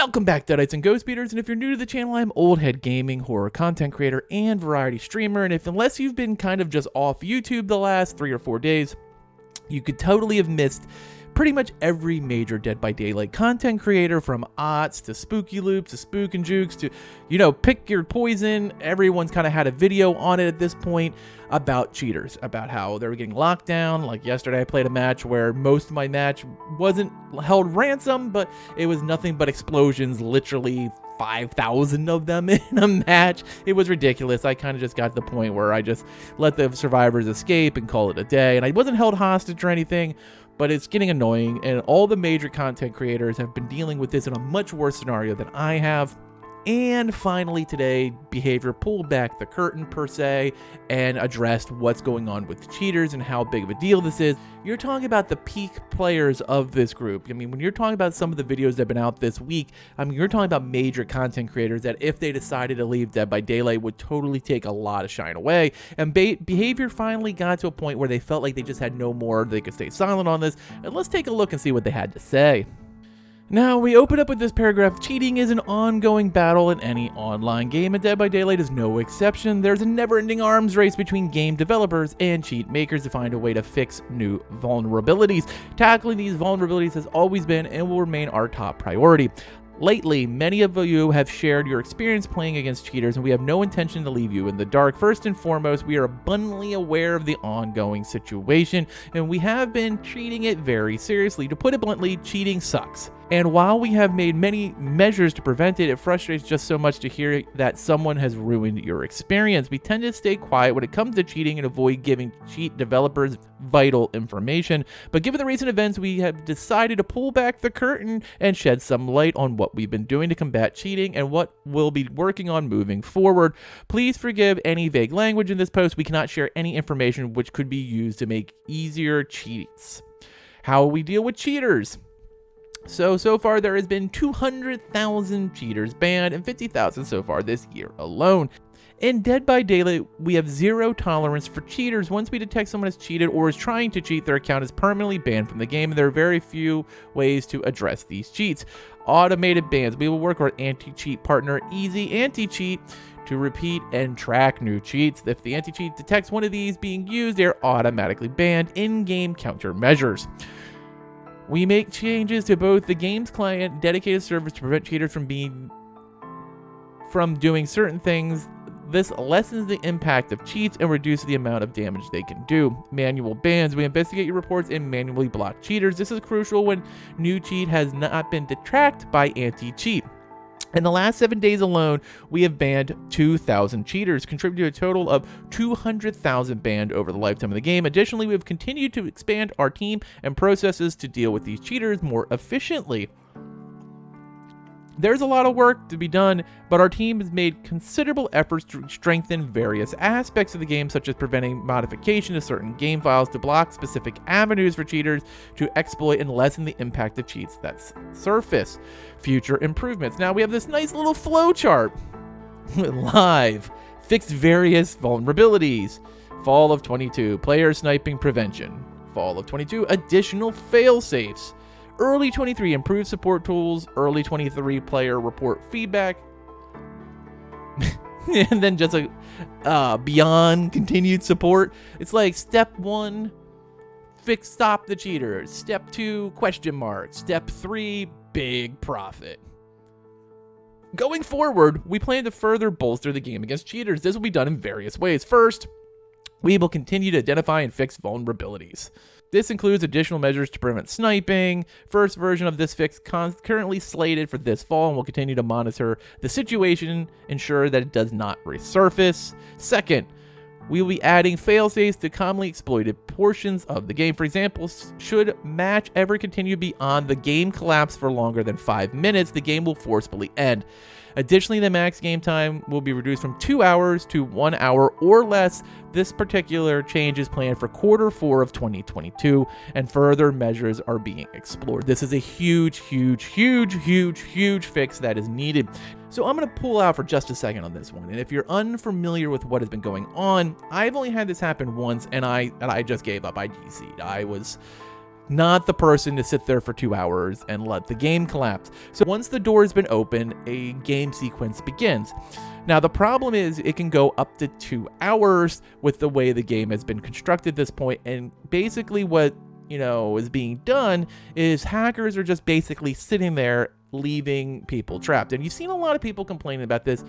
Welcome back, Deadites and Ghost Beaters, and if you're new to the channel, I'm Oldhead Gaming, horror content creator, and variety streamer, and unless you've been kind of just off YouTube the last 3 or 4 days, you could totally have missed pretty much every major Dead by Daylight content creator, from Otts to Spooky Loops to Spook and Jukes to, pick your poison. Everyone's kind of had a video on it at this point about cheaters, about how they were getting locked down. Like yesterday, I played a match where most of my match wasn't held ransom, but it was nothing but explosions, literally 5,000 of them in a match. It was ridiculous. I kind of just got to the point where I just let the survivors escape and call it a day, and I wasn't held hostage or anything. But it's getting annoying, and all the major content creators have been dealing with this in a much worse scenario than I have. And finally today, Behavior pulled back the curtain per se and addressed what's going on with the cheaters and how big of a deal this is. You're talking about the peak players of this group. I mean, when you're talking about some of the videos that have been out this week, I mean, you're talking about major content creators that if they decided to leave Dead by Daylight would totally take a lot of shine away. And Behavior finally got to a point where they felt like they just had no more. They could stay silent on this. And let's take a look and see what they had to say. Now, we open up with this paragraph. Cheating is an ongoing battle in any online game, and Dead by Daylight is no exception. There's a never-ending arms race between game developers and cheat makers to find a way to fix new vulnerabilities. Tackling these vulnerabilities has always been and will remain our top priority. Lately, many of you have shared your experience playing against cheaters, and we have no intention to leave you in the dark. First and foremost, we are abundantly aware of the ongoing situation, and we have been treating it very seriously. To put it bluntly, cheating sucks. And while we have made many measures to prevent it, it frustrates just so much to hear that someone has ruined your experience. We tend to stay quiet when it comes to cheating and avoid giving cheat developers vital information. But given the recent events, we have decided to pull back the curtain and shed some light on what we've been doing to combat cheating and what we'll be working on moving forward. Please forgive any vague language in this post. We cannot share any information which could be used to make easier cheats. How we deal with cheaters. So far there has been 200,000 cheaters banned and 50,000 so far this year alone. In Dead by Daylight, we have zero tolerance for cheaters. Once we detect someone has cheated or is trying to cheat, their account is permanently banned from the game, and there are very few ways to address these cheats. Automated bans. We will work with our anti-cheat partner, Easy Anti-Cheat, to repeat and track new cheats. If the anti-cheat detects one of these being used, they are automatically banned. In-game countermeasures. We make changes to both the game's client and dedicated servers to prevent cheaters from doing certain things. This lessens the impact of cheats and reduces the amount of damage they can do. Manual bans. We investigate your reports and manually block cheaters. This is crucial when new cheat has not been tracked by anti-cheat. In the last 7 days alone, we have banned 2,000 cheaters, contributing to a total of 200,000 banned over the lifetime of the game. Additionally, we have continued to expand our team and processes to deal with these cheaters more efficiently. There's a lot of work to be done, but our team has made considerable efforts to strengthen various aspects of the game, such as preventing modification of certain game files to block specific avenues for cheaters to exploit and lessen the impact of cheats that surface. Future improvements. Now we have this nice little flow chart. Live. Fixed various vulnerabilities. Fall of 22. Player sniping prevention. Fall of 22. Additional fail-safes. Early 23, improved support tools. Early 23, player report feedback. And then just beyond continued support. It's like step 1, stop the cheaters. Step 2, question mark. Step 3, big profit. Going forward, we plan to further bolster the game against cheaters. This will be done in various ways. First, we will continue to identify and fix vulnerabilities. This includes additional measures to prevent sniping. First version of this fix currently slated for this fall, and we'll continue to monitor the situation, ensure that it does not resurface. Second, we will be adding fail-safes to commonly exploited portions of the game. For example, should match ever continue beyond the game collapse for longer than 5 minutes, the game will forcibly end. Additionally, the max game time will be reduced from 2 hours to 1 hour or less. This particular change is planned for Q4 of 2022, and further measures are being explored. This is a huge fix that is needed. So I'm going to pull out for just a second on this one. And if you're unfamiliar with what has been going on, I've only had this happen once, and I just gave up. I GC'd. I was not the person to sit there for 2 hours and let the game collapse. So once the door has been open, a game sequence begins. Now, the problem is it can go up to 2 hours with the way the game has been constructed at this point. And basically what, is being done is hackers are just basically sitting there leaving people trapped. And you've seen a lot of people complaining about this.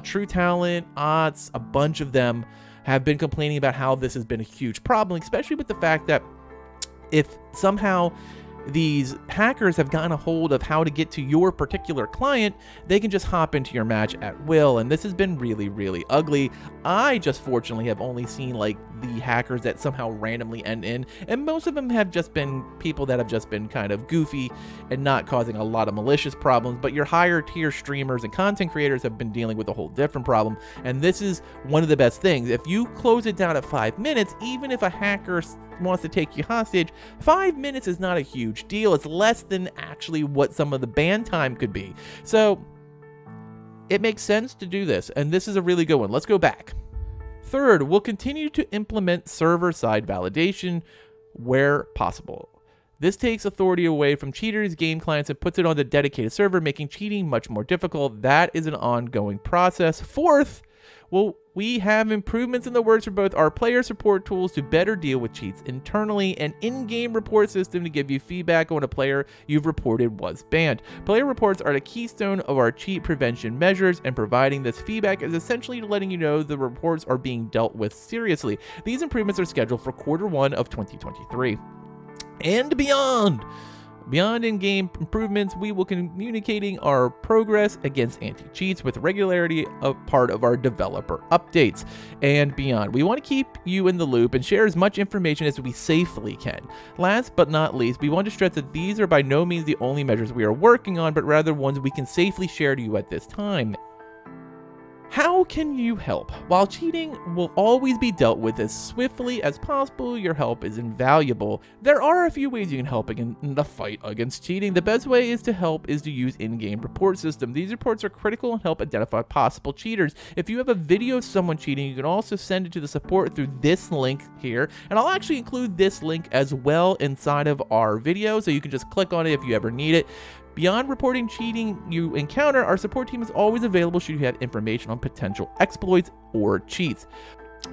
True Talent, Odds, a bunch of them have been complaining about how this has been a huge problem, especially with the fact that if somehow these hackers have gotten a hold of how to get to your particular client, they can just hop into your match at will. And this has been really, really ugly. I just fortunately have only seen like the hackers that somehow randomly end in, and most of them have just been people that have just been kind of goofy and not causing a lot of malicious problems. But your higher tier streamers and content creators have been dealing with a whole different problem. And this is one of the best things. If you close it down at 5 minutes, even if a hacker wants to take you hostage, 5 minutes is not a huge deal. It's less than actually what some of the ban time could be. So it makes sense to do this, and this is a really good one. Let's go back. Third, we'll continue to implement server-side validation where possible. This takes authority away from cheaters' game clients and puts it on the dedicated server, making cheating much more difficult. That is an ongoing process. Fourth, we have improvements in the works for both our player support tools to better deal with cheats internally, and in-game report system to give you feedback on a player you've reported was banned. Player reports are the keystone of our cheat prevention measures, and providing this feedback is essentially letting you know the reports are being dealt with seriously. These improvements are scheduled for Q1 of 2023 and beyond. Beyond in-game improvements, we will communicating our progress against anti-cheats with regularity, a part of our developer updates and beyond. We want to keep you in the loop and share as much information as we safely can. Last but not least, we want to stress that these are by no means the only measures we are working on, but rather ones we can safely share to you at this time. How can you help? While cheating will always be dealt with as swiftly as possible, your help is invaluable. There are a few ways you can help in the fight against cheating. The best way is to use in-game report system. These reports are critical and help identify possible cheaters. If you have a video of someone cheating, you can also send it to the support through this link here. And I'll actually include this link as well inside of our video, so you can just click on it if you ever need it. Beyond reporting cheating you encounter, our support team is always available should you have information on potential exploits or cheats.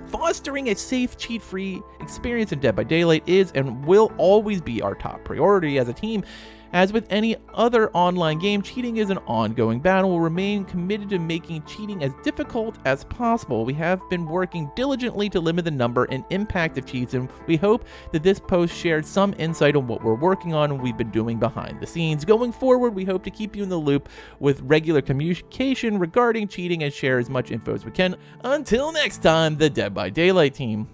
Fostering a safe, cheat-free experience in Dead by Daylight is and will always be our top priority as a team. As with any other online game, cheating is an ongoing battle. We'll remain committed to making cheating as difficult as possible. We have been working diligently to limit the number and impact of cheats, and we hope that this post shared some insight on what we're working on and we've been doing behind the scenes. Going forward, we hope to keep you in the loop with regular communication regarding cheating and share as much info as we can. Until next time, the Dead by Daylight team.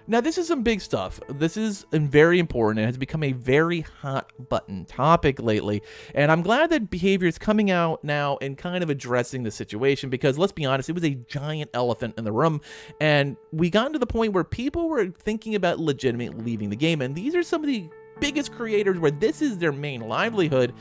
Now, this is some big stuff. This is very important and has become a very hot button topic lately. And I'm glad that behavior is coming out now and kind of addressing the situation, because let's be honest, it was a giant elephant in the room. And we got to the point where people were thinking about legitimately leaving the game. And these are some of the biggest creators where this is their main livelihood,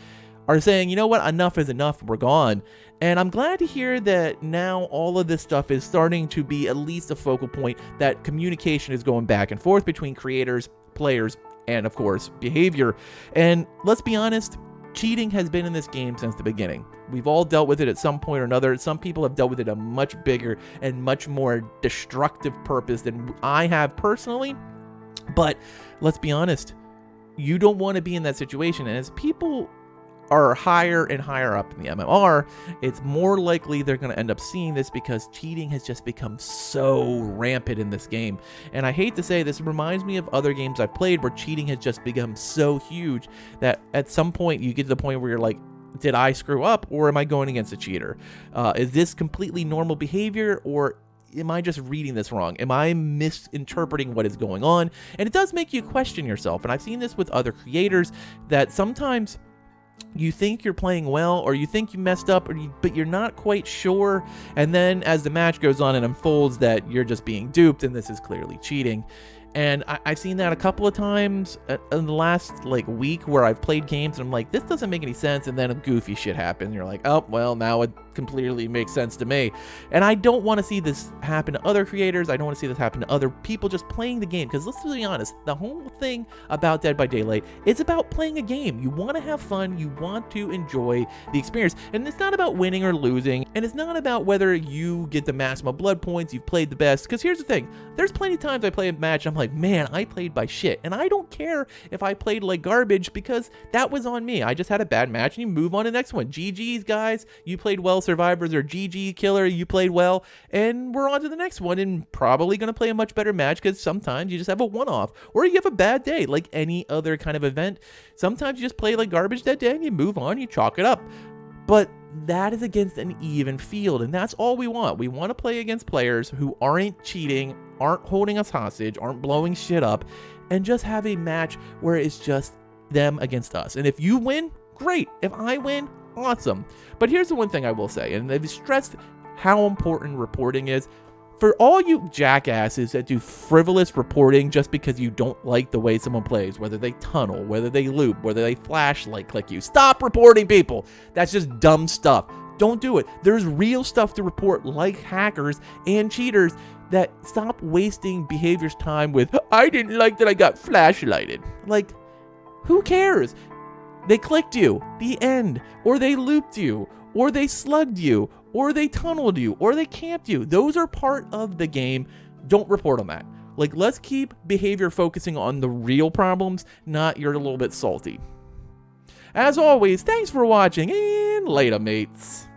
are saying, you know what, enough is enough, we're gone. And I'm glad to hear that now all of this stuff is starting to be at least a focal point, that communication is going back and forth between creators, players, and of course, behavior. And let's be honest, cheating has been in this game since the beginning. We've all dealt with it at some point or another. Some people have dealt with it a much bigger and much more destructive purpose than I have personally. But let's be honest, you don't want to be in that situation. And as people are higher and higher up in the MMR, it's more likely they're going to end up seeing this, because cheating has just become so rampant in this game. And I hate to say this, reminds me of other games I've played where cheating has just become so huge that at some point you get to the point where you're like, did I screw up, or am I going against a cheater? Is this completely normal behavior, or am I just reading this wrong? Am I misinterpreting what is going on? And it does make you question yourself. And I've seen this with other creators, that sometimes you think you're playing well, or you think you messed up, but you're not quite sure. And then as the match goes on, it unfolds that you're just being duped and this is clearly cheating. And I've seen that a couple of times in the last week, where I've played games and I'm like, this doesn't make any sense, and then a goofy shit happens and you're like, oh well, now it completely makes sense to me. And I don't want to see this happen to other creators. I don't want to see this happen to other people just playing the game, because let's be honest, the whole thing about Dead by Daylight is about playing a game. You want to have fun, you want to enjoy the experience, and it's not about winning or losing, and it's not about whether you get the maximum blood points, you've played the best. Because here's the thing, there's plenty of times I play a match and I'm like, man, I played by shit, and I don't care if I played like garbage, because that was on me. I just had a bad match, and you move on to the next one. GG's, guys, you played well, survivors, or GG killer, you played well, and we're on to the next one, and probably going to play a much better match, because sometimes you just have a one-off, or you have a bad day like any other kind of event. Sometimes you just play like garbage that day and you move on, you chalk it up. But that is against an even field, and that's all we want. We want to play against players who aren't cheating, aren't holding us hostage, aren't blowing shit up, and just have a match where it's just them against us. And if you win, great. If I win, awesome. But here's the one thing I will say, and they've stressed how important reporting is. For all you jackasses that do frivolous reporting just because you don't like the way someone plays, whether they tunnel, whether they loop, whether they flashlight click you, stop reporting people. That's just dumb stuff. Don't do it. There's real stuff to report, like hackers and cheaters. That stop wasting behavior's time with, I didn't like that I got flashlighted. Like, who cares? They clicked you, the end, or they looped you, or they slugged you, or they tunneled you, or they camped you. Those are part of the game. Don't report on that. Let's keep behavior focusing on the real problems, not you're a little bit salty. As always, thanks for watching, and later, mates.